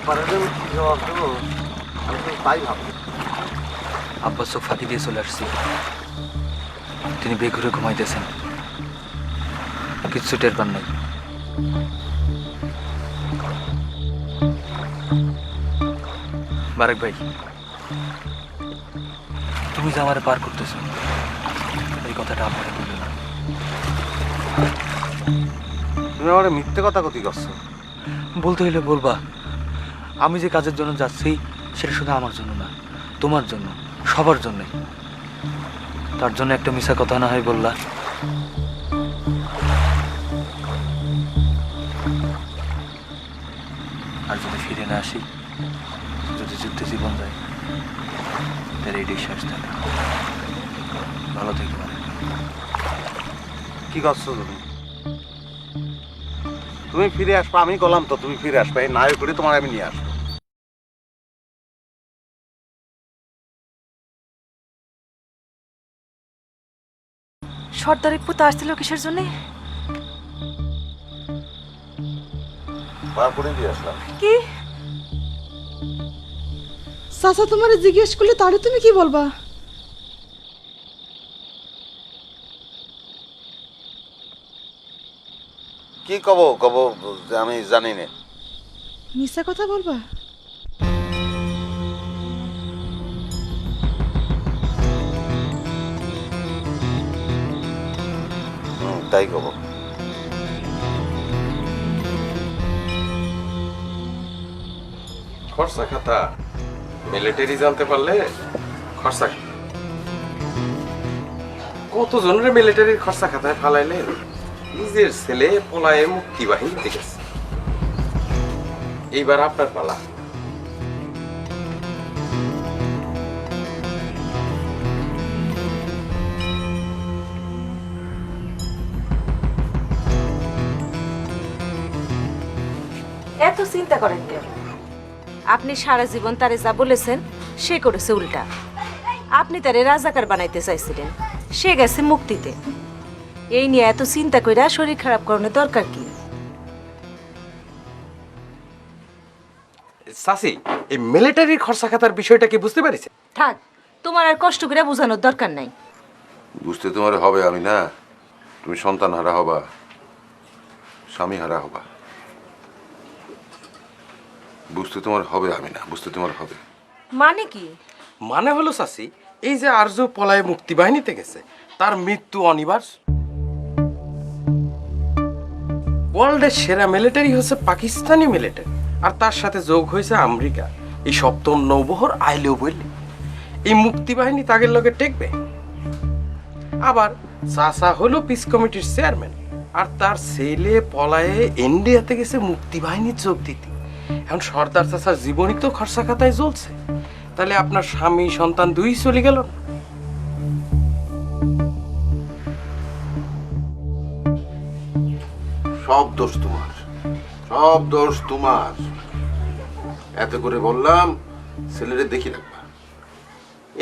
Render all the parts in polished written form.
আব্বারে যে আমি কি জবাব দেবো আমি তো তাই ভাবছি। আব্বা চোখ ফাঁকি দিয়ে চলে আসছি। তিনি বেঘুরে ঘুমাইতেছেন, কিচ্ছু টের পান নাই। বারেক ভাই, তুমি যে আমারে পার করতেছ এই কথাটা আপনারা বলবে না। তুমি আমার মিথ্যে কথা কতি করছো। বলতে হইলে বলবা। আমি যে কাজের জন্য যাচ্ছি সেটা শুধু আমার জন্য না, তোমার জন্য, সবার জন্যই। তার জন্য একটা মিছা কথা না হয় বললা। আর যদি ফিরে না আসি, যদি যুদ্ধে জীবন যায়, তাহলে এটাই শেষ থাকে। ভালো থেকে পারে। কি করছো তুমি? তুমি ফিরে আসবে, আমি বললাম তো তুমি ফিরে আসবে, এই নায়ক করে তোমার আমি নিয়ে আসবো। সর্দার একটু আসছিল কিসের জন্য? তারপরে দিয়ে আসলাম। কি চাচা তোমারে জিজ্ঞেস করলে তারে তুমি কি বলবা? কি কব কব যে আমি জানি না। মিথ্যা কথা বলবা? তাই কব। খরচা খাতা মিলিটারি জানতে পারলে খরচা কতজনের মিলিটারির খরচা খাতায় ফালাইলে নিজের ছেলে পলায়ে মুক্তি বাহিনীতে গেছে। এইবার আপনার পালা। এত চিন্তা করেন কেন? আপনি সারা জীবন তারে যা বলেছেন সে করেছে উল্টা। আপনি তারে রাজাকার বানাইতে চাইছিলেন, সে গেছে মুক্তিতে। এই নিয়ে এত চিন্তা কইরা শরীর খারাপ করানোর দরকার কি? চাচি, এই মিলিটারির খরচা খাতার বিষয়টা কি বুঝতে পারিছে? থাক, তোমার আর কষ্ট করে বোঝানোর দরকার নাই। বুঝতে তোমার হবে আমি না, তুমি সন্তান হারা হবা, স্বামী হারা হবা। বুঝতে তোমার হবে আমি না, বুঝতে তোমার হবে। মানে কি? মানে হলো চাচি, এই যে আরজ পলায়ে মুক্তি বাহিনীতে গেছে তার মৃত্যু অনিবার্য। ওয়ার্ল্ডের সেরা মিলিটারি হচ্ছে পাকিস্তানি মিলিটারি, আর তার সাথে যোগ হয়েছে আমেরিকা। এই সপ্তম নৌবহর আইলেও বললে এই মুক্তি বাহিনী তাগের লগে টেকবে। আবার চাচা হলো পিস কমিটির চেয়ারম্যান, আর তার ছেলে পলায়ে ইন্ডিয়াতে গেছে মুক্তি বাহিনীর যোগ দিতে। এখন সর্দার চাচার জীবনই তো খরচা খাতায় জ্বলছে, তাহলে আপনার স্বামী সন্তান দুই চলে গেল না? সব দোষ তোমার, সব দোষ তোমার। এত করে বললাম ছেলেরে দেখি রাখবা,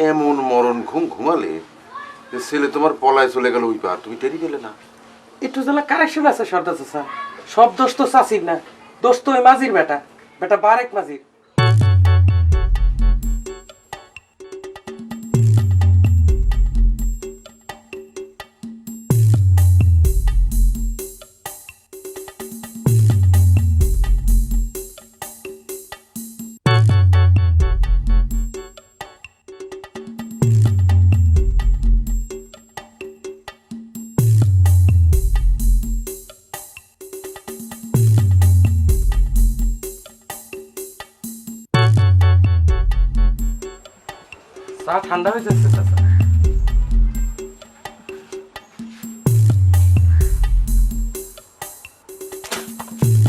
এমন মরণ ঘুম ঘুমালে যে ছেলে তোমার পলায় চলে গেল ওই পার, তুমি টেরি পেলে না। একটু যেন কারেকশন আছে সর্দার চাচা, সব দোষ তো চাচির না, দোষ তো ওই মাঝির বেটা, বেটা বারেক মাঝির। চা ঠান্ডা হয়ে যাচ্ছে চাচা।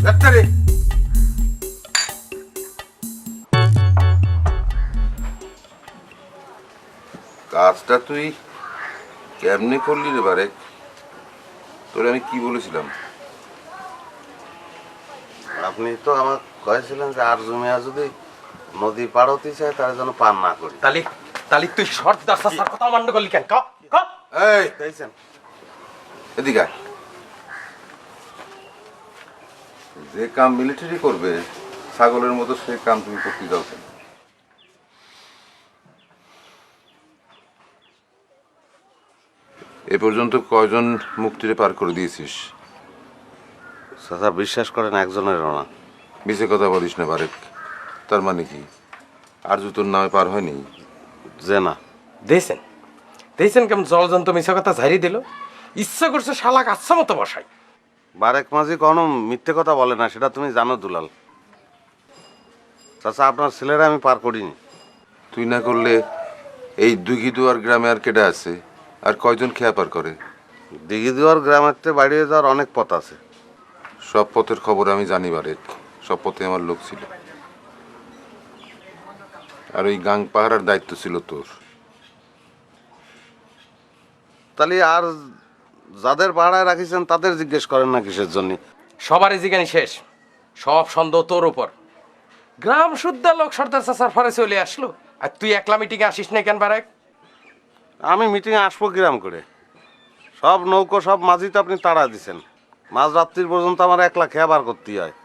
ডাক্তারে কাজটা তুই কেমনে করলি রে বারেক? তোরে আমি কি বলেছিলাম? আপনি তো আমার কয়েছিলেন যে আর জমিয়া যদি নদী পার হতে চায় তার জন্য পার না করি। তালি তালি তুই সর্দার চাচার কথা অমান্য করলি কেন? ক ক এই পেয়েছেন? এদিকে আয়। যে কাম মিলিটারি করবে ছাগলের মতো সেই কাম তুমি করতে যাও কেন? এ পর্যন্ত কয়জন মুক্তিরে পার করে দিয়েছিস? চাচা বিশ্বাস করেন একজনেরও না। মিছে কথা বলিস না বারেক। তার মানে কি আর তোর নামে পার হয়নি? যে না, দেখছেন দেখছেন কেমন জলজন্ত মিশা কথা ঝাড়ি দিল। ইচ্ছা করছে শালা কাচ্ছা মতো বসাই। বারেক মাঝি কোনো মিথ্যে কথা বলে না, সেটা তুমি জানো দুলাল। চাচা আপনার ছেলেরা আমি পার করিনি। তুই না করলে এই দুঘিদুয়ার গ্রামে আর কেডা আছে? আর কয়জন খেয়া পার করে? দিঘিদুয়ার গ্রামের থেকে বাড়িয়ে যাওয়ার অনেক পথ আছে। সব পথের খবর আমি জানি বারেক। সব পথে আমার লোক ছিল। আর ওই গাং পাহারার দায়িত্ব ছিল তোর। তাহলে আর যাদের ভাড়ায় রাখিছেন তাদের জিজ্ঞেস করেন না কিসের জন্য? সবারই জিজ্ঞানি শেষ, সব সন্দেহ তোর উপর। গ্রাম শুদ্ধা লোক সর্দার চাচার ফারে চলে আসলো, আর তুই একলা মিটিংয়ে আসিস না কেন বারেক? আমি মিটিংয়ে আসবো কিরাম করে? সব নৌকো সব মাঝি তো আপনি তাড়া দিছেন। মাঝ রাত্রির পর্যন্ত আমার একলা খেয়া বার করতেই হয়।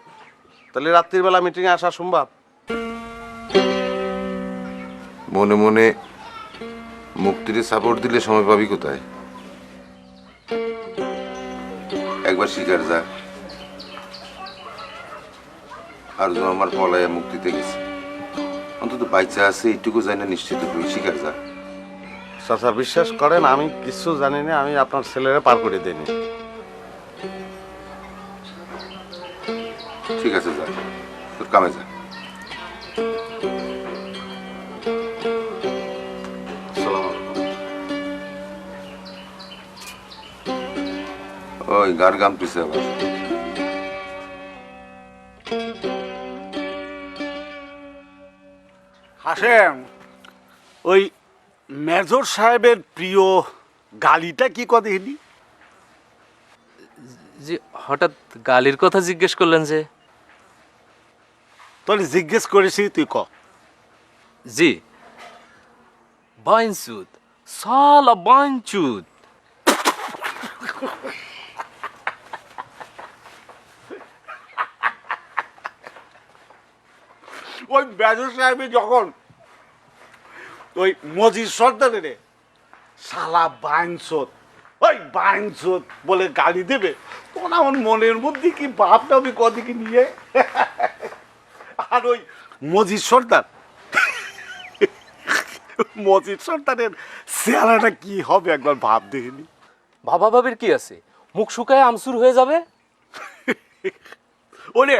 তাহলে রাত্রির বেলা মিটিংয়ে আসা সম্ভব? মনে মনে মুক্তিরে সাপোর্ট দিলে সময় পাবি কোথায়? একবার শিকার যা। আর যে আমার পলায় মুক্তিতে গেছে, অন্তত বাইচা আছে এইটুকু জানি না নিশ্চিত হই। শিকার যা। চাচা বিশ্বাস করেন আমি কিছু জানি না। আমি আপনার ছেলেরা পার করে দিইনি। ঠিক আছে, যা, তোর কামে যা। আসসালামু আলাইকুম। ওই গার গাম পিছে আবার। হাসেম, ওই মেজর সাহেবের প্রিয় গালিটা কি কদেনি? জি, হঠাৎ গালির কথা জিজ্ঞেস করলেন যে? তোর জিজ্ঞেস করেছি, তুই ক। জি, বাইনচুদ, সালা বাইনচুদ। ওই মেজর সাহেব যখন ওই মজিদ সর্দারে শালা বাইনচোদ, ওই বাইনচোদ বলে গালি দেবে, তখন আমার মনের মধ্যে কি ভাবটা আমি কদিকে নিয়ে। আর ওই মজিদ সর্দার, মজিদ সর্দারের চেহারাটা কি হবে একবার ভাব দেখিনি। বাবা ভাবির কি আছে, মুখ শুকায় আমসুর হয়ে যাবে। ওরে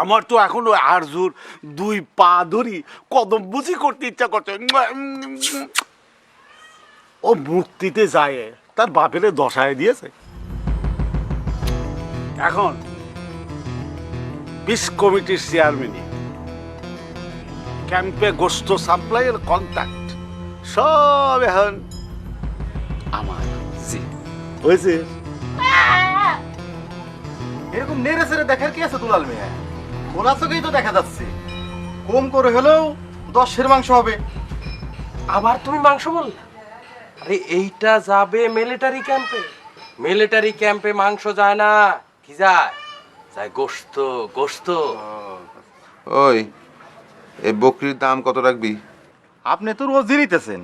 আমার তো এখন ওই আরজুর দুই পা ধরি কদম বুঝি করতে ইচ্ছা করছে। ও মুক্তিতে যায়, তার বাপের দশায় দিয়েছে। এখন পিস কমিটির চেয়ারম্যানই, ক্যাম্পে গোস্ত সাপ্লাইয়ের কন্ট্যাক্ট সব এখন আমার। জি, হয়েছে। এরকম নেড়ে চেড়ে দেখার কি আছে দুলাল মিয়া? খোলা চোখেই তো দেখা যাচ্ছে, কম করে হলেও 10 সের মাংস হবে। আবার তুমি মাংস বললে? আরে এইটা যাবে মিলিটারি ক্যাম্পে। মিলিটারি ক্যাম্পে মাংস যায় না, কি যায়? যায় গোশত, গোশত। ওই এই বকরির দাম কত রাখবি? আপনি তো রোজই নিতেছেন,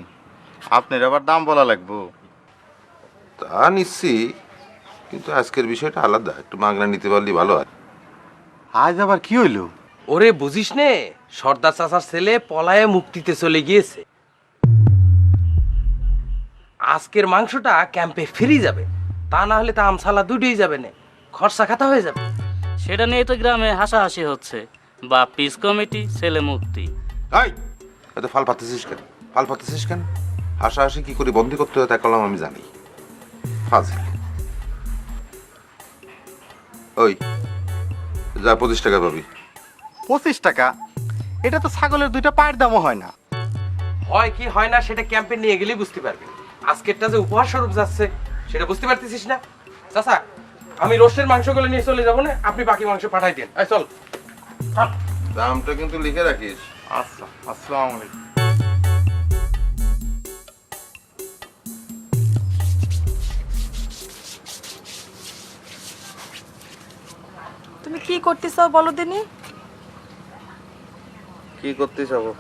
আপনার আবার দাম বলা লাগবো? তা নিচ্ছি, কিন্তু আজকের বিষয়টা আলাদা। একটু মাগনা নিতে পারলে ভালো হয়। আজ আবার কি হইলো? ওরে বুঝিস নে, সর্দার চাচার ছেলে পলায়ে মুক্তিতে চলে গিয়েছে। আজকের মাংসটা ক্যাম্পে ফিরে যাবে, তা না হলে তা আমসালা দুটোই যাবে না, খরচা খাতা হয়ে যাবে। সেটা নিয়ে তো গ্রামে হাসাহাসি হচ্ছে। বা পিস কমিটি, ছেলে মুক্তি। এই এত ফাল পাতেছিস কেন? ফাল পাতেছিস কেন? হাসাহাসি কি করে বন্ধ করতে হয় তা কলম আমি জানি। ফাজিল। ওই যা 25 টাকা পাবি। 25 টাকা? এটা তো ছাগলের 2টা পায়ের দামও হয় না। হয় কি হয় না সেটা ক্যাম্পে নিয়ে গেলেই বুঝতে পারবি। আজকেরটা যে উপহার স্বরূপ যাচ্ছে সেটা বুঝতে পারতেছিস না? চাচা, আমি রোস্টের মাংসগুলো নিয়ে চলে যাবো না, আপনি বাকি মাংস পাঠাই দেন। চল। দামটা কিন্তু লিখে রাখিস। আচ্ছা, আসসালামু আলাইকুম। তুমি কি করতে চাও বলো দিনি? কি করতে যাবো?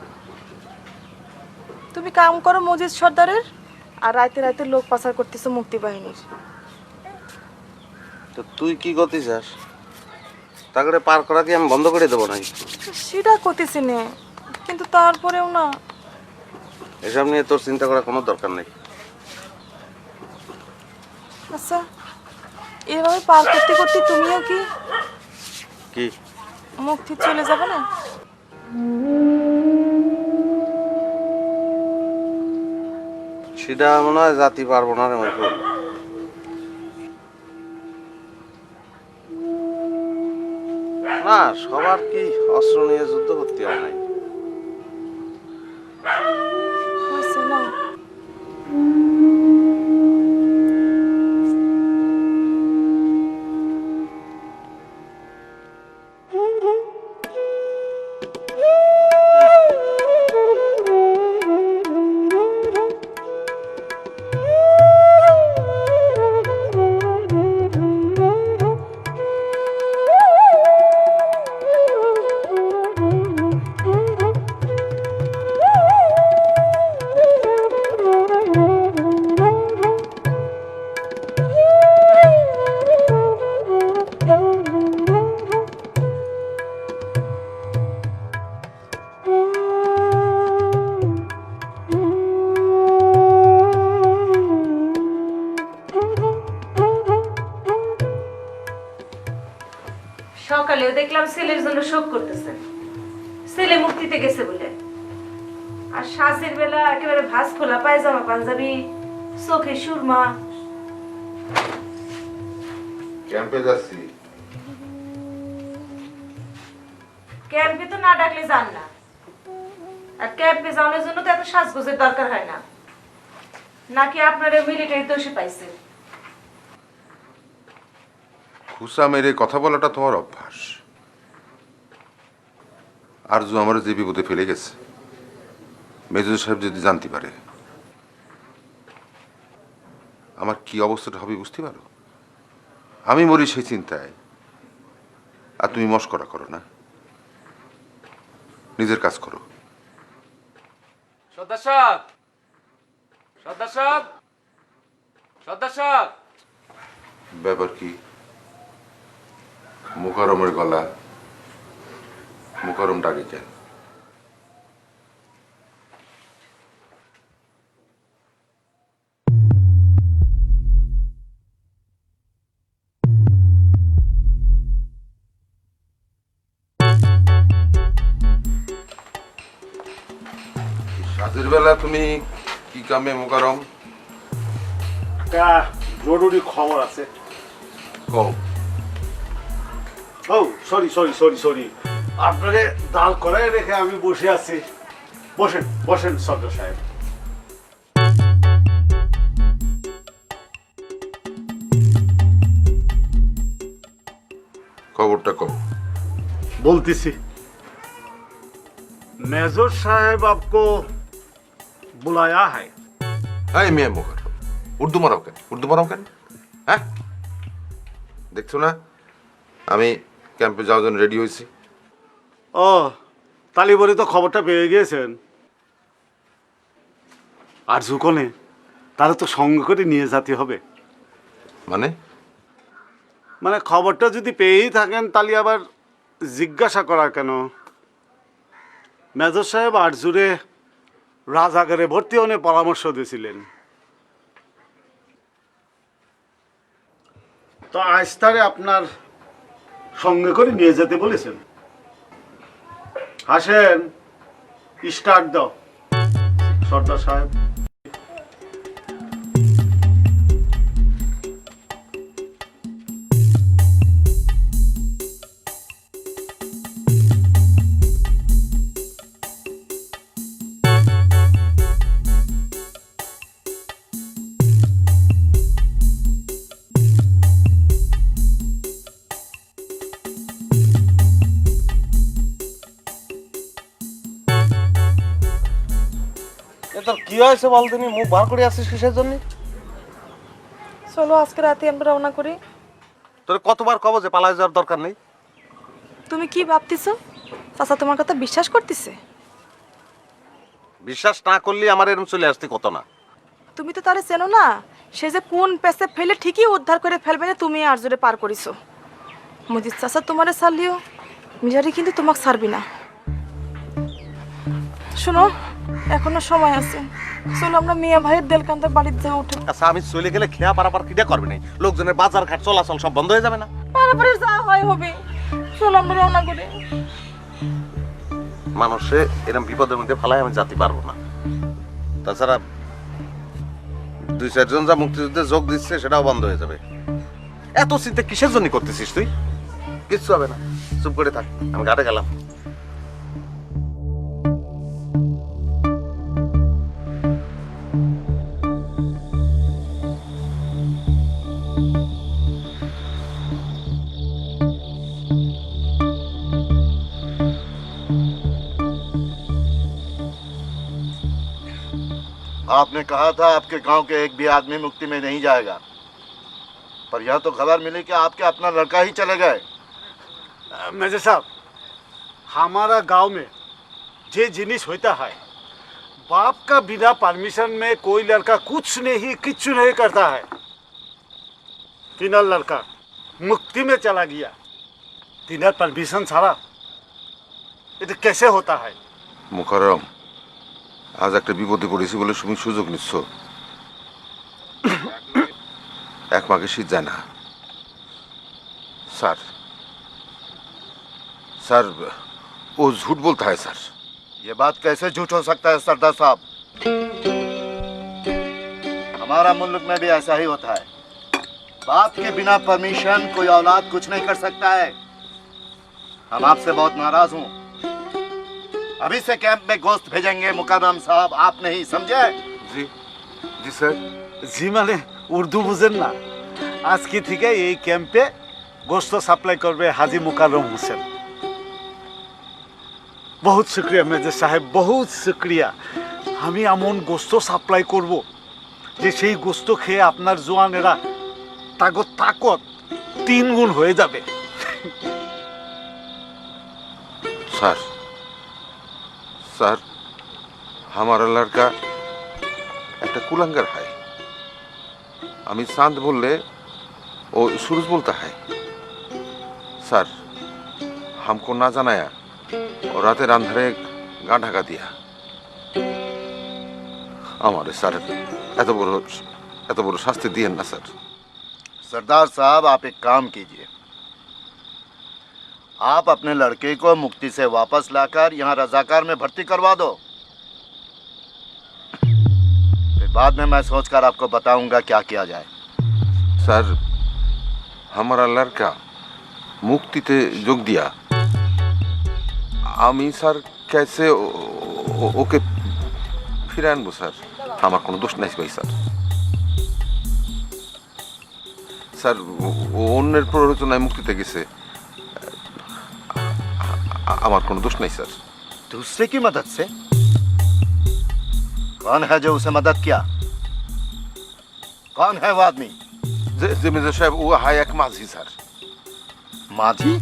তুমি কাম করো মজিদ সর্দারের, আর রাইতে রাইতে লোক পাচার করতেছো মুক্তি বাহিনীর। তো তুই কি করতে চাস? তাকে পার করা কি আমি বন্ধ করে দেবো নাকি? সেটা করতেছি নে, কিন্তু তারপরেও না। এসব নিয়ে তোর চিন্তা করার কোনো দরকার নেই। আচ্ছা, এভাবে পার করতে করতে তুমিও কি কি মুক্তি চলে যাবে না? সেটা মনে হয় জাতি পারবো না রে মাইকুল। না, সবার কি অস্ত্র নিয়ে যুদ্ধ করতে হয় নাই? হয়েছে না? সকালেও দেখলাম ছেলের জন্য শোক করতেছেন, ছেলে মুক্তিতে গেছে বলে। আর সাজের বেলা একেবারে ভাঁজ খোলা পায়জামা পাঞ্জাবি, চোখে সুরমা। ক্যাম্পে যাচ্ছি। ক্যাম্পে তো না ডাকলে যান না, আর ক্যাম্পে যাওয়ার জন্য তো এত সাজগোজের দরকার হয় না। নাকি আপনারা মিলিটারি দোষে পাইছেন? খুসা মেরে কথা বলাটা তোমার অভ্যাস। আরজু আমার যে বিপদে ফেলে গেছে, মেজর সাহেব যদি জানতে পারে আমার কি অবস্থাটা হবে বুঝতে পারো? আমি মরি সেই চিন্তায়, আর তুমি মস্করা করো না। নিজের কাজ করো। সর্দার সাহেব, সর্দার সাহেব, সর্দার সাহেব। ব্যাপার কি? মুকারমের গলা, মুকারম ডাকে কেন? রাতের বেলা তুমি কি কামে মুকারম? একটা জরুরি খবর আছে। কও। ও সরি সরি সরি সরি, আপনারে দাল করাই রেখে আমি বসে আছি। বসেন বসেন সর্দার সাহেব। খবরটা কও। बोलती मेजर साहब आपको बुलाया है। হ্যাঁ মিয়া মুখার উর্দু মারাও কেন? উর্দু মারাও কেন? হ্যাঁ, দেখছো না আমি ক্যাম্পে যাওয়ার জন্য রেডি হয়েছি। ও তালি বলে তো খবরটা পেয়ে গিয়েছেন। আর জুকনে তারা তো সঙ্গে করে নিয়ে যেতে হবে। মানে মানে খবরটা যদি পেয়েই থাকেন তাহলে আবার জিজ্ঞাসা করা কেন? মেজর সাহেব আরজুরে রাজাগারে ভর্তি হনে পরামর্শ দিয়েছিলেন। তো আজ তারে আপনার সঙ্গে করে নিয়ে যেতে বলেছেন। আসেন, স্টার্ট দাও সর্দার সাহেব। তোর কি হয়েছে বল তুমি? মুখ বার করে আসছিস কিসের জন্য? চলো আজকে রাতে আমরা রওনা করি। তোর কতবার কব যে পালায় যাওয়ার দরকার নেই? তুমি কি ভাবতেছো? চাচা তোমার কথা বিশ্বাস করতেছে? বিশ্বাস না করলে আমার এরকম চলে আসতে কত না। তুমি তো তারে চেনো না। সে যে কোন পেছে ফেলে ঠিকই উদ্ধার করে ফেলবে না, তুমি আর জোরে পার করিছো। মজিদ চাচা তোমারে ছাড়লিও মিজারি কিন্তু তোমাকে ছাড়বি না। শোনো, এখনো সময় আছে, চলো আমরা মিয়া ভাইয়ের দেলকান্দার বাড়িতে যাই উঠে। আচ্ছা আমি চলে গেলে খেয়া পারাপার কিটা করবে নাই? লোকজনের বাজার ঘাট চলাচল সব বন্ধ হয়ে যাবে না? পারাপারে যা হয় হবে, চলো আমরা রওনা করি। মানুষে এরকম বিপদের মধ্যে ফেলায় আমি যেতে পারবো না। তাছাড়া 2-4 জন যা মুক্তিযুদ্ধে যোগ দিচ্ছে সেটাও বন্ধ হয়ে যাবে। এত চিন্তা কিসের জন্য করতেছিস তুই? কিচ্ছু হবে না, চুপ করে থাক, আমি ঘাটে গেলাম। आपने कहा था आपके गांव के एक भी आदमी मुक्ति में नहीं जाएगा, पर यह तो खबर मिली कि आपके अपना लड़का ही चले गए। मेजर साहब, हमारा गांव में जे जिनिस होता है, बाप का बिना परमिशन में कोई लड़का कुछ नहीं करता है। तीनर लड़का मुक्ति में चला गया, तीनर परमिशन ছাড়া, এটা कैसे होता है? মুখারম, আজ একটা বিপদে পড়েছি বলে তুমি সুযোগ নিচ্ছ। এক মাকে শীত যায় না। স্যার স্যার ও झूठ बोलता है सर। ये बात कैसे झूठ हो सकता है सरदार साहब? हमारा मुल्क में भी ऐसा ही होता है। बाप के बिना परमिशन कोई औलाद कुछ नहीं कर सकता है। हम आपसे बहुत नाराज हूँ। अभी से कैंप में गोश्त भेजेंगे मुकर्रम साहब, आप नहीं समझे? जी जी স্যার। জি মানে উর্দু বুঝেন না? আজকে থেকে এই ক্যাম্পে গোশত সাপ্লাই করবে হাজি মুকাররম হোসেন। বহুত শুক্রিয়া মেজর সাহেব, বহুত শুক্রিয়া। আমি এমন গোশত সাপ্লাই করব যে সেই গোশত খেয়ে আপনার জোয়ানেরা তাকত 3 গুণ হয়ে যাবে। सर सर हमारा लड़का একটা কুলাঙ্গার है। আমি चांद बोलले वो सूरज बोलता है। सर हमको ना জানায়া और रातेर अंधारे गা ঢাকা দিয়া हमारे सर এত বড় শাস্তি দিয়েন না স্যার। सरदार साहब, आप एक काम कीजिए, आप अपने लड़के को मुक्ति से वापस लाकर यहाँ रजाकार में भर्ती करवा दो। फिर बाद में मैं सोचकर आपको बताऊंगा क्या किया जाए। सर हमारा लड़का मुक्तिते যোগ दिया, আমি স্যার कैसे ওকে ফিরে আনবো স্যার? আমার কোনো দোষ নাই ভাই স্যার। স্যার ও অন্যের প্ররোচনায় মুক্তিতে গেছে, আমার কোনো দোষ নাই স্যার। दूसरे की मदद से? कौन है जो उसे मदद किया? कौन है वो आदमी? जमींदार साहब वो है एक माझी सर। माझी?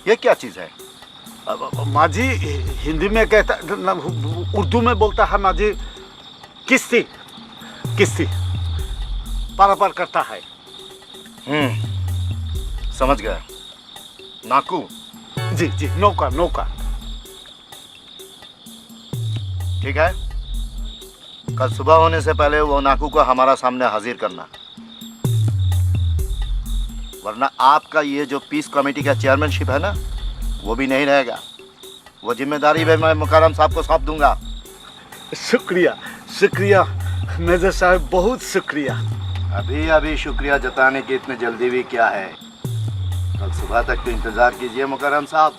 ये क्या चीज है? माझी हिंदी में कहता, उर्दू में बोलता है माझी किस्ती पारापार करता है। समझ गया। नाकू? जी जी, नौका। ठीक है, कल सुबह होने से पहले वो नाकू को हमारा सामने हाजिर करना, वरना आपका ये जो पीस कमेटी का चेयरमैनशिप है ना, वो भी नहीं रहेगा। वो जिम्मेदारी भी मैं मुकर्रम साहब को सौंप दूंगा। शुक्रिया मेजर साहब, बहुत शुक्रिया। अभी शुक्रिया जताने की इतनी जल्दी भी क्या है? कल सुबह तक तो इंतजार कीजिए मुकर्रम साहब।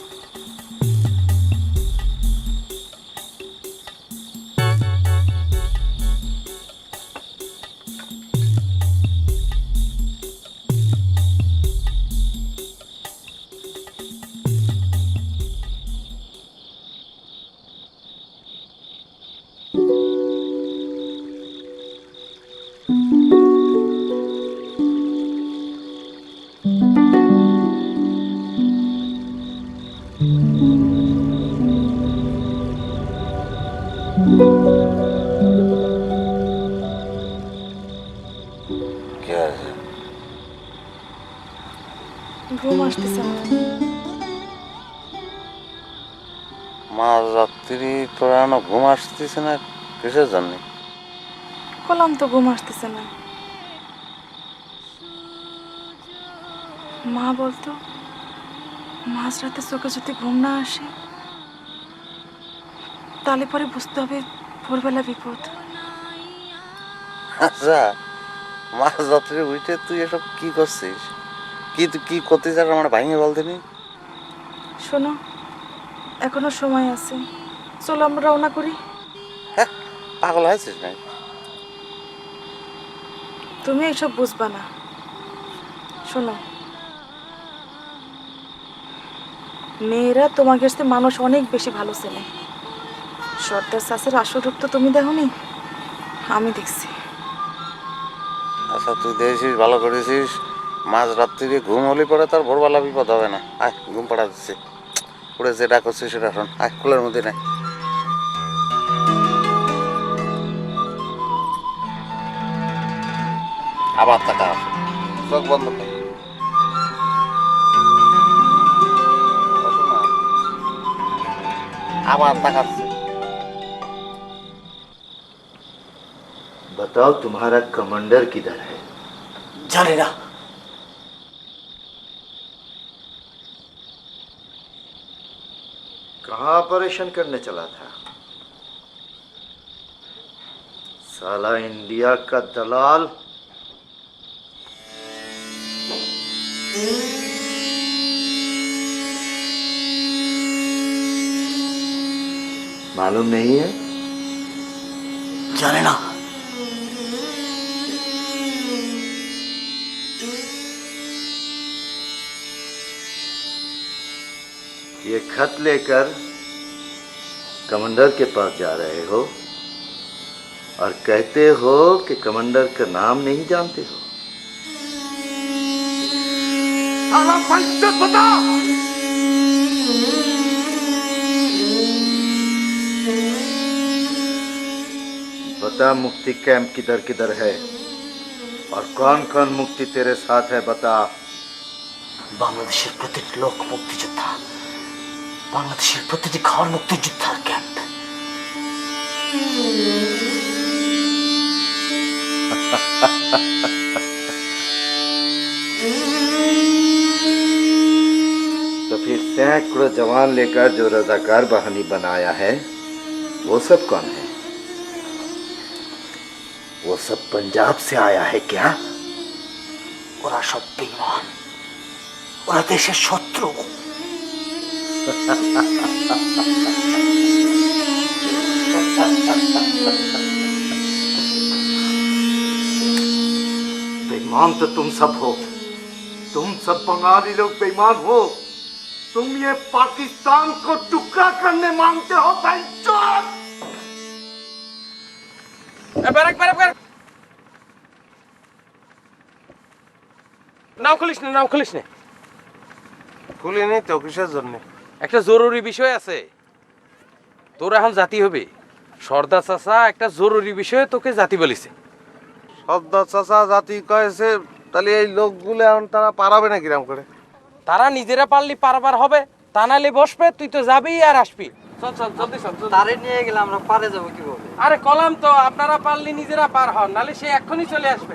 ঘুম আসতেছে না। মাঝ রাত্রি তোরা এখনো ঘুম আসতেছে না, কিসের জন্য? কলাম তো ঘুম আসতেছে না। মা বলতো মাঝরাতে চোখে যদি ঘুম না আসে তাহলে পরে বুঝতে হবে ভোরবেলা বিপদ। আচ্ছা, মাঝ রাত্রি উঠে তুই এসব কি করছিস? তুই কি করতে চাস আমার ভাঙে বলতেনি? শোনো, এখনো সময় আছে, চলো আমরা রওনা করি। হ্যাঁ, পাগল হয়েছিস না? তুমি এসব বুঝবা না। শোনো, মেয়েরা তোমাকে কাছে মানুষ অনেক বেশি ভালো চেনে। সর্দার চাষের আসল রূপ তো তুমি দেখোনি, আমি দেখছি। আচ্ছা, তুই দেখেছিস, ভালো করেছিস। মাঝ রাত্রি ঘুম হলে পরে তার ভোরবেলা বিপদ হবে না। আয়, ঘুম পাড়া দিচ্ছি। পড়ে যেটা করছিস সেটা শোন। আয়, কুলের মধ্যে নেই। আবার তাকা, চোখ বন্ধ কর। আবার তাকাচ্ছে। बताओ तुम्हारा कमांडर किधर है? জানি না। कहाँ ऑपरेशन करने चला था? साला इंडिया का दलाल। मालूम नहीं है? জানি না। ये खत लेकर कमांडर के पास जा रहे हो और कहते हो कि कमांडर का नाम नहीं जानते हो। बता मुक्ति कैंप किधर किधर है और कौन कौन मुक्ति तेरे साथ है, बता। বাংলাদেশের প্রতিটি লোক মুক্তিযোদ্ধা, বাংলাদেশের প্রতিটি ঘর মুক্তিযোদ্ধার ক্যাম্প। तो फिर सैकड़ों जवान लेकर जो रजाकार बहानी बनाया है वो सब कौन है? वो सब पंजाब से आया है क्या? ওরা সব বেঈমান, ওরা দেশের শত্রু। बेईमान तो तुम सब हो। तुम सब बंगाली लोग बेईमान हो। तुम ये पाकिस्तान को टुकड़ा करने मांगते हो भाईचोद। নাও খুলিস না, নাও খুলিস না। খুলিনি তো, কিসের জন্য? একটা জরুরি বিষয় আছে। তোর এখন জাতি হবে। সর্দার চাচা একটা জরুরি বিষয়ে তোকে জাতি বলিছে। সর্দার চাচা জাতি কয়েছে, তাহলে এই লোকগুলো এখন তারা পারাবে না কিরাম করে? তারা নিজেরা পারলি পারবার হবে, তা নাহলে বসবে। তুই তো যাবি আর আসবি। চল চল, জলদি চল। তারে নিয়ে গেলে আমরা পারে যাবো কিভাবে? আরে কলাম তো, আপনারা পারলি নিজেরা পার হন, নাহলে সে এক্ষুনি চলে আসবে।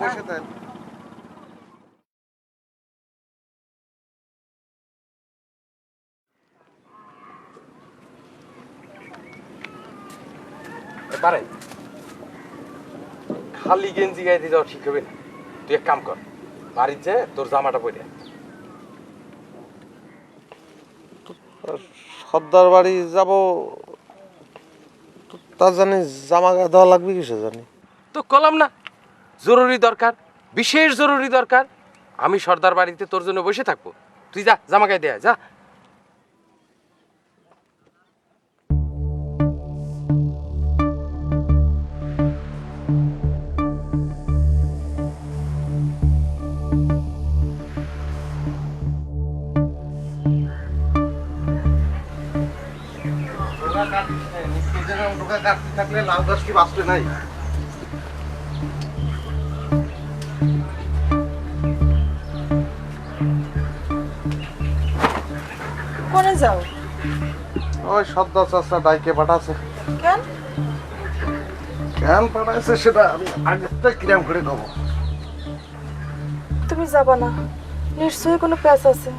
বসে থাক। পারে খালি গেঞ্জি গায়ে দিয়ে যাওয়া ঠিক হবে না। তুই এক কাম কর, বাড়ির যে তোর জামাটা পরে। সর্দার বাড়ি যাব, তার জানি জামা গায়ে দেওয়া লাগবে কিসে জানি? তো কলাম না, জরুরি দরকার, বিশেষ জরুরি দরকার। আমি সর্দার বাড়িতে তোর জন্য বসে থাকবো। তুই যা, জামা গায়ে দেয়া যা। থাকলে লাউ গাছ কি বাঁচবে নাই? যাও? ওই সদ্দা চাষা ডাইকে পাঠাচ্ছে। কেন? কেন পাঠাইছে সেটা আমি আগেরটা কিরাম করে দেবো। তুমি যাবা না, নিশ্চয়ই কোনো প্যাচ আছে।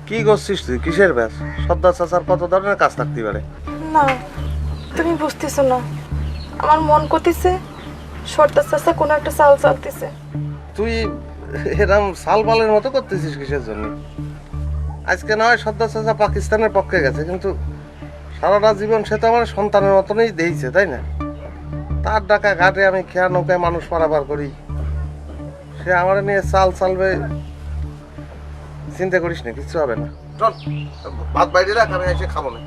কি করছিস তুই? কিসের ব্যাস? সদ্দা চাষার কত ধরনের কাজ থাকতে পারে। না, তুমি বুঝতেছো না, আমার মন করতেছে সর্দার চাচা কোনো একটা চাল চালতেছে। তুই এরকম সালবালের মতো করতেছিস কিসের জন্য? আজকে না হয় সর্দার চাচা পাকিস্তানের পক্ষে গেছে, কিন্তু সারাটা জীবন সে তো আমার সন্তানের মতনই দিয়েছে, তাই না? তার ডাকা ঘাটে আমি খেয়া নৌকায় মানুষ পারাপার করি, সে আমার নিয়ে চাল চালবে। চিন্তা করিস না, কিচ্ছু হবে না। চল ভাত বাইরে রাখ, আমি এসে খাবো না।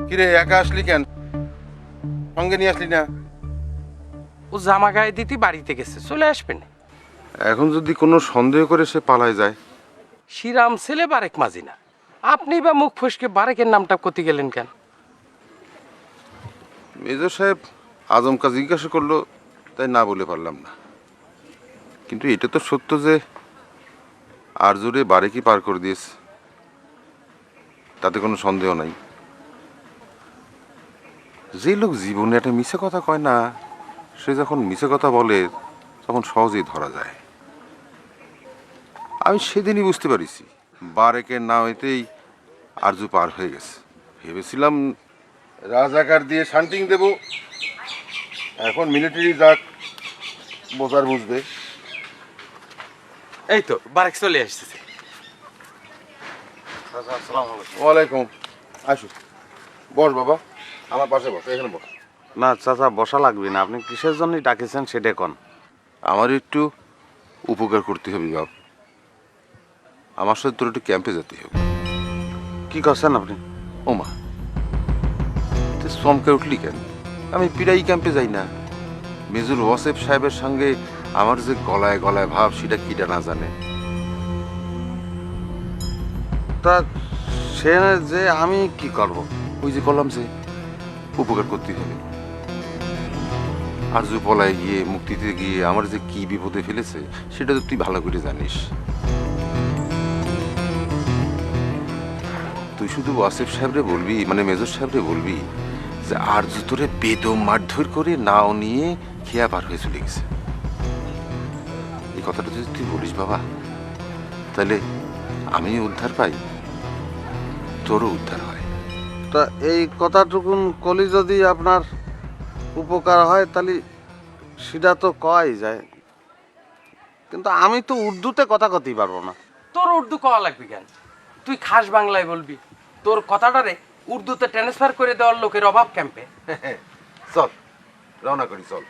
কিরে একা আসলি কেন? সঙ্গে নিয়ে আসলি না? ও জামা গায়ে দিতে বাড়িতে গেছে, চলে আসবেন। এখন যদি কোনো সন্দেহ করে সে পালায় যায়? শ্রীরাম ছেলে বারেক মাঝি না, আপনি বা মুখ ফসকে বারেকের নামটা কতি গেলেন কেন? মেজর সাহেব আজমকা জিজ্ঞাসা করলো, তাই না বলে পারলাম না। কিন্তু এটা তো সত্য যে আরজুরে বারেকই পার করে দিয়েছে, তাতে কোনো সন্দেহ নাই। যে লোক জীবনে একটা মিছে কথা কয় না, সে যখন মিছে কথা বলে তখন সহজেই ধরা যায়। আমি সেদিনই বুঝতে পারিছি বারেকের নাম এতেই আরজু পার হয়ে গেছে। ভেবেছিলাম রাজাকার দিয়ে শান্তিং দেব, এখন মিলিটারি যাক, বোঝার বুঝবে। এই তো বারেক চলে আসতেছে। ওয়ালাইকুম। আসু, বস বাবা, আমার পাশে বস, এখানে বস। না চাচা, বসা লাগবে না। আপনি কিসের জন্য ডাকেছেন সেটা কোন? আমার একটু উপকার করতে হবে বাপ, আমার সাথে তোর একটু ক্যাম্পে যেতে হবে। কি করছেন আপনি? ওমা, তুই চমকে উঠলি কেন? আমি পিরাই ক্যাম্পে যাই না? মেজর ওয়াসেফ সাহেবের সঙ্গে আমার যে গলায় গলায় ভাব, সেটা কিটা না জানে? তা সে যে আমি কি করব? ওই যে করলাম যে উপকার করতে হবে। আর যে পলায় গিয়ে মুক্তিতে গিয়ে আমার যে কি বিপদে ফেলেছে সেটা তো তুই ভালো করে জানিস। তুই শুধু ওয়াসেফ সাহেবরে বলবি, মানে মেজর সাহেবরে বলবি যে আর জুতোরে বেদম মারধর করে নাও নিয়ে খেয়া পার হয়ে চলে গেছে। এই কথাটা যদি তুই বলিস বাবা, তাহলে আমি উদ্ধার পাই, তোরও উদ্ধার হয়। তা এই কথাটুকুন কলি যদি আপনার উপকার হয় তাহলে সেটা তো কয় যায়, কিন্তু আমি তো উর্দুতে কথা কতেই পারবো না। তোর উর্দু কওয়া লাগবে কেন? তুই খাস বাংলায় বলবি। তোর কথাটারে উর্দুতে ট্রান্সফার করে দেওয়ার লোকের অভাব ক্যাম্পে। চল রওনা করি, চল।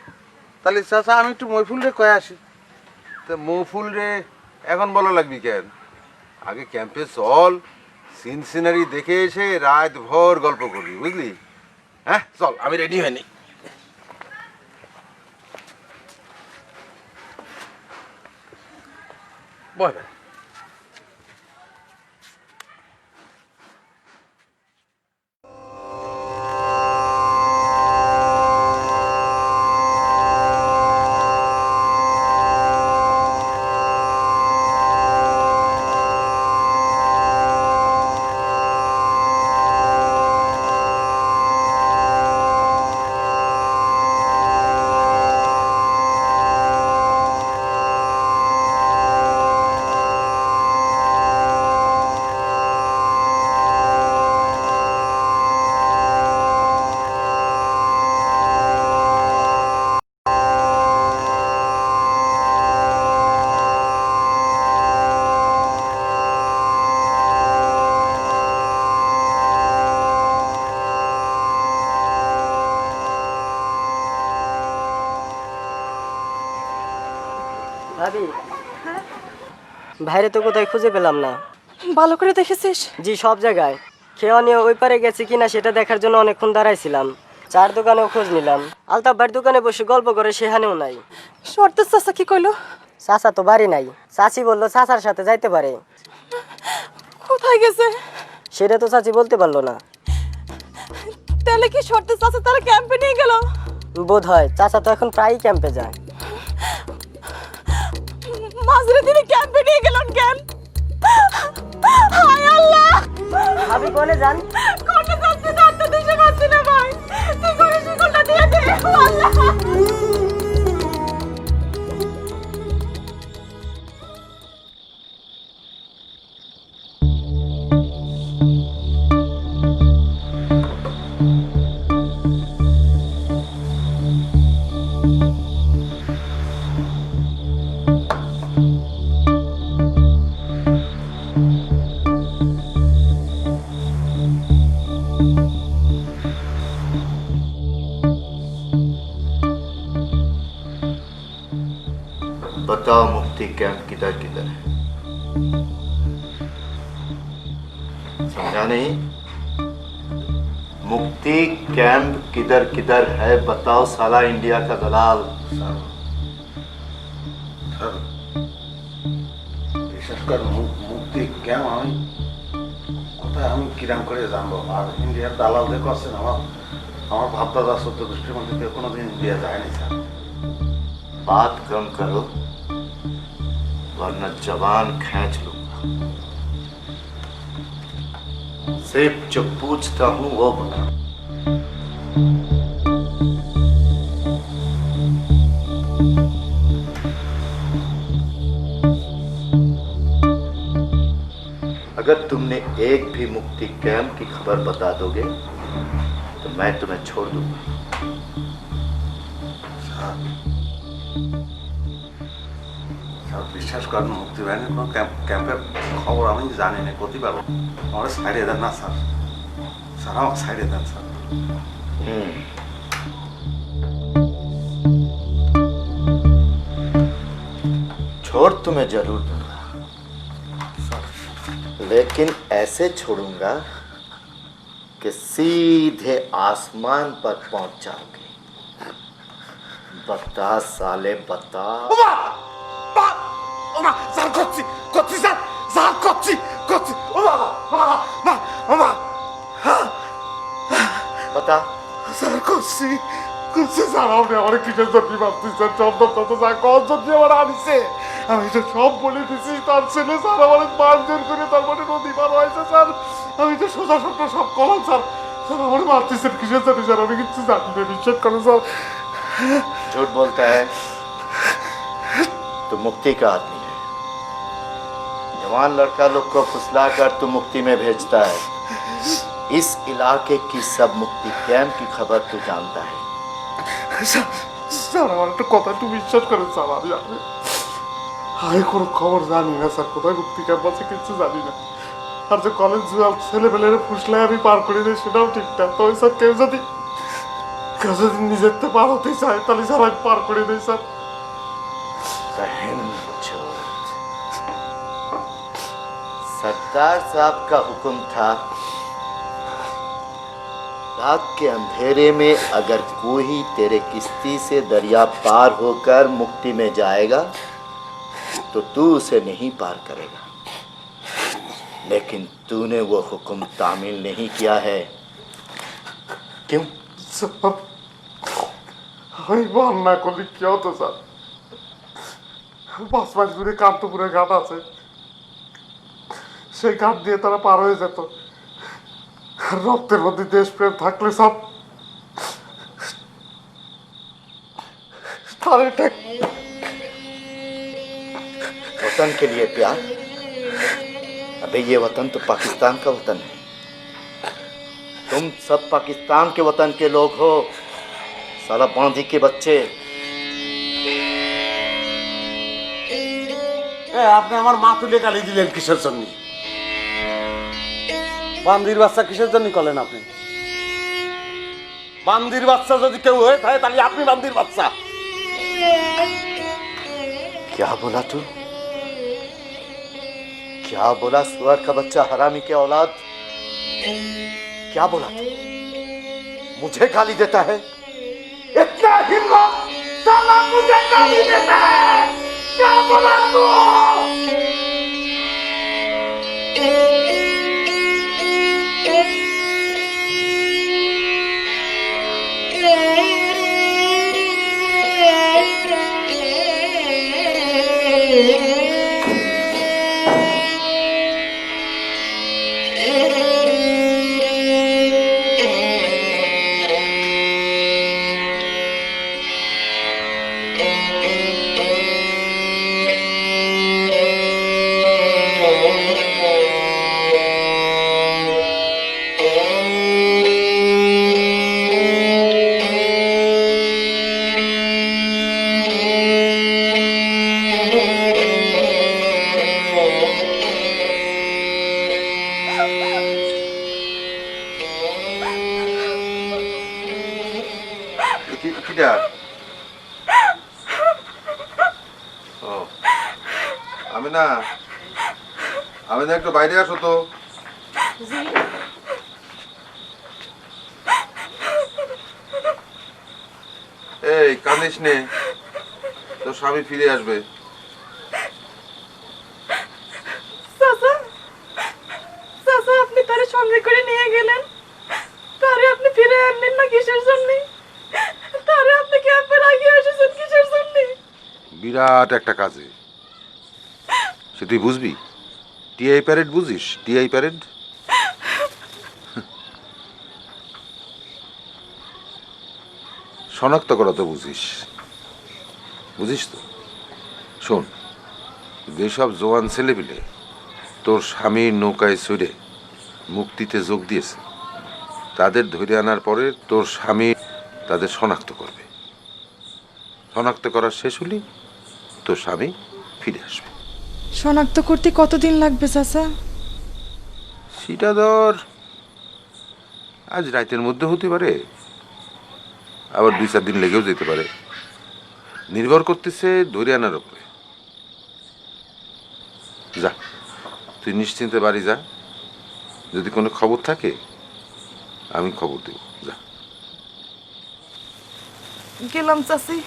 তাহলে চাচা আমি একটু মইফুল রে কয়ে আসি। তা মৌফুল রে এখন বলা লাগবি কেন? আগে ক্যাম্পে চল, সিন সিনারি দেখে এসে রাত ভর গল্প করবি, বুঝলি? হ্যাঁ চল, আমি রেডি হয়নি। বলবেন ভাবি, বাইরে তো কোথায় খুঁজে পেলাম না। ভালো করে দেখেছিস? জি, সব জায়গায়। খেয়া নিয়ে ওই পারে গেছে কিনা সেটা দেখার জন্য অনেকক্ষণ দাঁড়াইছিলাম। চার দোকানেও খোঁজ নিলাম, আলতাফ ভাইয়ের দোকানে বসে গল্প করে সেখানেও নাই। সর্দার চাচা কি কইলো? চাচা তো বাড়ি নাই, চাচি বললো চাচার সাথে যাইতে পারে। কোথায় গেছে? সেটা তো চাচি বলতে পারলো না। তাহলে কি শর্তে চাচা তারা ক্যাম্পে নিয়ে গেল? বোধ হয় চাচা তো এখন প্রায়ই ক্যাম্পে যায়। মাঝরে তিনি ক্যাম্পে নিয়ে গেলেন কেন? হায় আল্লাহ! ভাবি কোনে যান? কোনটা যাচ্ছে জানতে দিশে পাচ্ছি না ভাই। তুই করে শিকলটা দিয়ে দে। আল্লাহ! बताओ मुक्ति कैंप किधर किधर है? समझा नहीं? मुक्ति कैंप किधर किधर है बताओ साला इंडिया का दलाल। বিশেষ করে মুক্তি কেন আমি কোথায় আমি কিরাম করে জানবো? আর ইন্ডিয়ার দালালদের করছেন আমার ভাবদাদা সত্য গোষ্ঠীর মধ্যে কেউ কোনোদিন ইন্ডিয়া যায়নি স্যার। बात कम करो वरना जवान खींच लूंगा। सिर्फ जो पूछता हूं वो बता। अगर तुमने एक भी मुक्ति कैंप की खबर बता दोगे तो मैं तुम्हें छोड़ दूंगा। স্যার বিশ্বাস করেন মুক্তি বাহিনীর কোনো ক্যাম্পের খবর আমি জানি না, করতে পারবো। আমার সাইডে দেন না স্যার, স্যার আমাকে সাইডে দেন স্যার। छोड़ तुम्हें जरूर दूंगा, लेकिन ऐसे छोड़ूंगा कि सीधे आसमान पर पहुंच जाओगे। बता साले बता। স্যার করছি করছি স্যার, স্যার করছি করছি। बता। স্যার করছি করছি স্যার। আপনি আমার কিসের জন্য ভাবতেছেন? শব্দ কত স্যার কত জন্য আমার আনিছে? আমি তো সব বলে দিছি। তার ছেলে স্যার আমার মারধর করে তারপরে নদী পার হয়েছে স্যার। আমি তো সোজা সত্য সব করলাম স্যার। স্যার আমার মারতেছেন কিসের জন্য স্যার? আমি কিচ্ছু জানি না, বিশ্বাস করেন স্যার। झूठ बोलता है तो मुक्ति का आदमी है। जवान लड़का लोग को फुसलाकर तू मुक्ति में भेजता है। इस इलाके की सब मुक्ति कैंप की खबर तू जानता है। স্যার আমার একটা কথা একটু বিশ্বাস করেন স্যার। আমি কোনো খবর জানি না স্যার, কোথায় মুক্তি ক্যাম্প আছে কিচ্ছু জানি না। আর যে কলেজ ছেলেপেলের ফুসলায় আমি পার করে দিই সেটাও ঠিকঠাক। তো স্যার কেউ যদি নিজের তো পার হতে চায় তাহলে স্যার আমি পার করে দিই স্যার। सरदार साहब का हुक्म था रात के अंधेरे में अगर कोई तेरे किश्ती से दरिया पार होकर मुक्ति में जाएगा तो तू उसे नहीं पार करेगा। लेकिन तूने वो हुक्म तामील नहीं किया है। क्यों? স্যার আমি পার না করলে কি হতো স্যার? 5 মাইল দূরে কান্তপুরে ঘাট আছে, সেই ঘাট দিয়ে তারা পার হয়ে যেত। রক্তের মধ্যে দেশপ্রেম থাকলে সব वतन के लिए प्यार। अबे ये वतन तो पाकिस्तान का वतन है। तुम सब पाकिस्तान के वतन के लोग हो, साला बांधी के बच्चे। আপনি আমার মা তুলে গালি দিলেন কিসের জন্য? বান্দির বাচ্চা কিসের জন্য করলেন আপনি? বান্দির বাচ্চা যদি কেউ হয়ে থাকে তাহলে আপনি বান্দির বাচ্চা। क्या बोला तू? क्या बोला सुअर का बच्चा, हरामी के औलाद? क्या बोला तू? मुझे गाली देता है? इतना हिम्मत साला मुझे गाली देता है? क्या बोला तू? আমি না একটু বাইরে আসো তো। এই কাঁদিস নে, তোর স্বামী ফিরে আসবে। চাচা চাচা আপনি তারে সঙ্গে করে নিয়ে গেলেন, তারে আপনি ফিরে আনলেন না কিসের জন্য? তারে আপনি ক্যাম্পে রাখিয়ে এসেছেন কিসের জন্য? বিরাট একটা কাজে, সে তুই বুঝবি। টিআই প্যারেড বুঝিস? টিআই প্যারেড শনাক্ত করা তো বুঝিস, বুঝিস তো। শোন, যেসব জোয়ান ছেলেপিলে তোর স্বামীর নৌকায় চড়ে মুক্তিতে যোগ দিয়েছে, তাদের ধরে আনার পরে তোর স্বামী তাদের শনাক্ত করবে। শনাক্ত করা শেষ হলে তোর স্বামী ফিরে আসবে। শনাক্ত করতে কতদিন লাগবে চাচা? সেটা ধর আজ রাতের মধ্যে হতে পারে, আবার 2-4 দিন লেগেও যেতে পারে, নির্ভর করতেছে ধরে আনার উপরে। যা, তুই নিশ্চিন্তে বাড়ি যা, যদি কোনো খবর থাকে আমি খবর দেব। যা। গেলাম চাচি।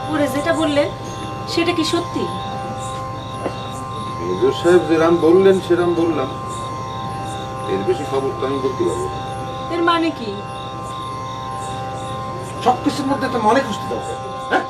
পুরে যেটা বললেন সেটা কি সত্যি? মেজর সাহেব যেরাম বললেন সেরাম বললাম, এর বেশি খবর তো আমি বলতে পারবো না। এর মানে কি? সবকিছুর মধ্যে তো মনে খুঁজতে দরকার। হ্যাঁ,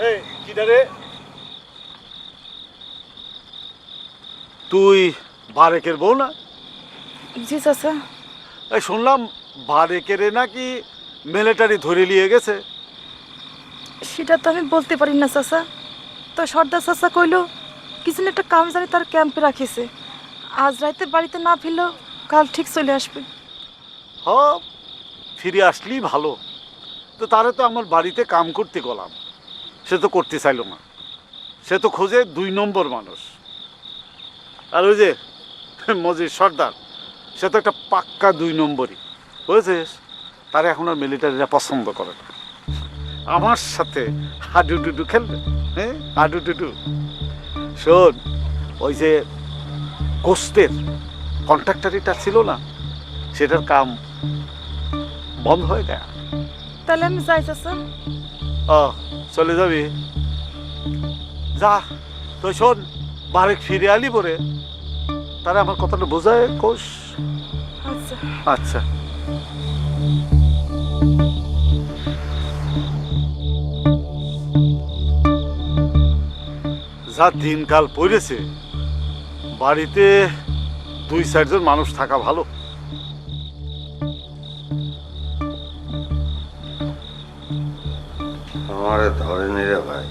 এই কিদারে, তুই বারেকের বউ না? জি চাচা। এই শুনলাম বারেকেরে নাকি মিলিটারি ধরে নিয়ে গেছে। সেটা তো আমি বলতে পারি না চাচা। তো সর্দার চাচা কইলো কিছু একটা কাম জানি তার ক্যাম্পে রাখিছে, আজ রাতে বাড়িতে না ফিরলেও কাল ঠিক চলে আসবে। হ, ফিরে আসলেই ভালো। তো তারে তো আমার বাড়িতে কাম করতে গেলাম, সে তো করতে চাইল না। সে তো খোঁজে 2 নম্বর মানুষ। আর ওই যে মজির সর্দার, সে তো একটা পাক্কা 2 নম্বরই, বুঝেছিস? তারে এখন আর মিলিটারিরা পছন্দ করে না। আমার সাথে হাডুডুডু খেলবে, হ্যাঁ হাডুডুডু। শোন, ওই যে গোস্তের কন্ট্রাক্টারিটা ছিল না, সেটার কাম বন্ধ হয়ে যায়। তাহলে আমি যাই চাচা। চলে যাবি? যা। তো শোন, বারেক ফিরে আলি পরে তারা আমার কথাটা বোঝায় কোষ। আচ্ছা। আচ্ছা। যা দিনকাল পড়েছে, বাড়িতে 2-4 জন মানুষ থাকা ভালো। আমারে ধরেনি রে ভাই,